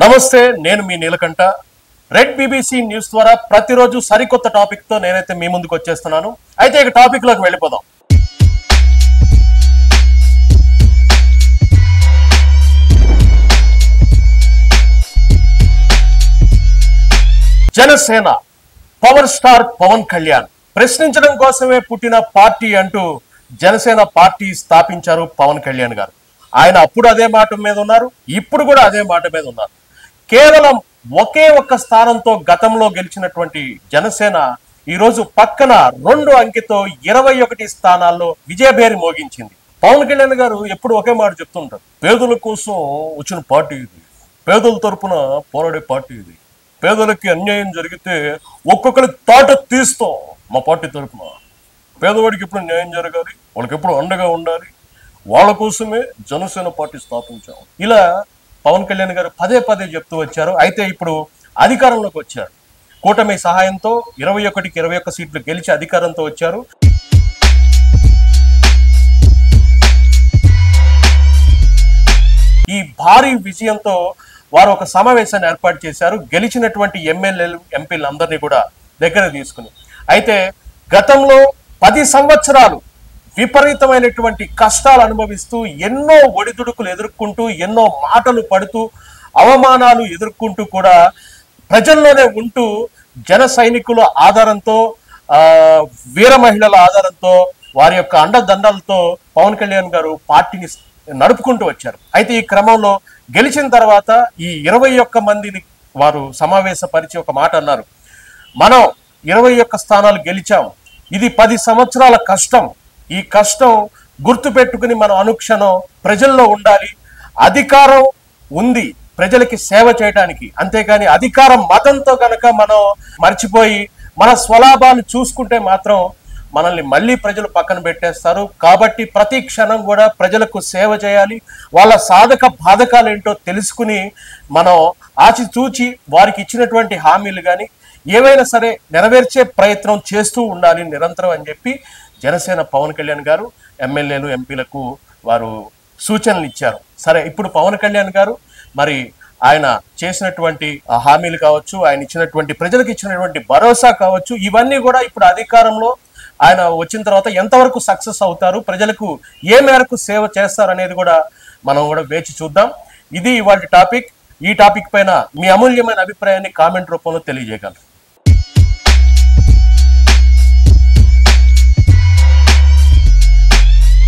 నమస్తే, నేను మీ Neelakantha. Red BBC news ద్వారా ప్రతిరోజు సరికొత్త టాపిక్ తో నేనైతే మీ ముందుకు వచ్చేస్తున్నాను. అయితే ఇక టాపిక్ లోకి వెళ్ళిపోదాం. జనసేన పవర్ స్టార్ పవన్ కళ్యాణ్ ప్రశ్నించడం కోసమే పుట్టిన పార్టీ అంటూ జనసేన పార్టీ స్థాపించారు పవన్ కళ్యాణ్ గారు. ఆయన అప్పుడు అదే మాట మీద ఉన్నారు, ఇప్పుడు కూడా అదే మాట మీద ఉన్నారు. కేవలం ఒకే ఒక్క స్థానంతో గతంలో గెలిచినటువంటి జనసేన ఈరోజు పక్కన 2 అంకెతో 21 స్థానాల్లో విజయభేరి మోగించింది. పవన్ కళ్యాణ్ గారు ఎప్పుడు ఒకే మాట చెప్తుంటారు, పేదల కోసం వచ్చిన పార్టీ ఇది, పేదల తరపున పోరాడే పార్టీ ఇది, పేదలకి అన్యాయం జరిగితే ఒక్కొక్కరి తాట తీస్తాం మా పార్టీ తరపున, పేదవాడికి ఎప్పుడు న్యాయం జరగాలి, వాళ్ళకి ఎప్పుడు అండగా ఉండాలి, వాళ్ళ కోసమే జనసేన పార్టీ స్థాపించాం. ఇలా పవన్ కళ్యాణ్ గారు పదే పదే చెప్తూ వచ్చారు. అయితే ఇప్పుడు అధికారంలోకి వచ్చారు. కూటమి సహాయంతో 21కి 21 సీట్లు గెలిచి అధికారంతో వచ్చారు. ఈ భారీ విజయంతో వారు ఒక సమావేశాన్ని ఏర్పాటు చేశారు, గెలిచినటువంటి ఎమ్మెల్యేలు ఎంపీలు అందరినీ కూడా దగ్గర తీసుకుని. అయితే గతంలో 10 సంవత్సరాలు విపరీతమైనటువంటి కష్టాలు అనుభవిస్తూ ఎన్నో ఒడిదుడుకులు ఎదుర్కొంటూ ఎన్నో మాటలు పడుతూ అవమానాలు ఎదుర్కొంటూ కూడా ప్రజల్లోనే ఉంటూ జన సైనికుల ఆధారంతో వీర మహిళల ఆధారంతో వారి యొక్క అండదండలతో పవన్ కళ్యాణ్ గారు పార్టీని నడుపుకుంటూ వచ్చారు. అయితే ఈ క్రమంలో గెలిచిన తర్వాత ఈ 21 మందిని వారు సమావేశపరిచి ఒక మాట అన్నారు, మనం 21 స్థానాలు గెలిచాం, ఇది 10 సంవత్సరాల కష్టం, ఈ కష్టం గుర్తు పెట్టుకుని మనం అనుక్షణం ప్రజల్లో ఉండాలి, అధికారం ఉంది ప్రజలకి సేవ చేయడానికి, అంతేకాని అధికారం మతంతో కనుక మనం మర్చిపోయి మన స్వలాభాన్ని చూసుకుంటే మాత్రం మనల్ని మళ్ళీ ప్రజలు పక్కన పెట్టేస్తారు. కాబట్టి ప్రతి క్షణం కూడా ప్రజలకు సేవ చేయాలి, వాళ్ళ సాధక బాధకాలు ఏంటో తెలుసుకుని మనం ఆచితూచి వారికి ఇచ్చినటువంటి హామీలు కానీ ఏవైనా సరే నెరవేర్చే ప్రయత్నం చేస్తూ ఉండాలి నిరంతరం అని చెప్పి జనసేన పవన్ కళ్యాణ్ గారు ఎమ్మెల్యేలు ఎంపీలకు వారు సూచనలు ఇచ్చారు. సరే, ఇప్పుడు పవన్ కళ్యాణ్ గారు మరి ఆయన చేసినటువంటి హామీలు కావచ్చు, ఆయన ఇచ్చినటువంటి ప్రజలకు ఇచ్చినటువంటి భరోసా కావచ్చు, ఇవన్నీ కూడా ఇప్పుడు అధికారంలో ఆయన వచ్చిన తర్వాత ఎంతవరకు సక్సెస్ అవుతారు, ప్రజలకు ఏ మేరకు సేవ చేస్తారు అనేది కూడా మనం కూడా వేచి చూద్దాం. ఇది ఇవాళ టాపిక్. ఈ టాపిక్ పైన మీ అమూల్యమైన అభిప్రాయాన్ని కామెంట్ రూపంలో తెలియజేయగలరు.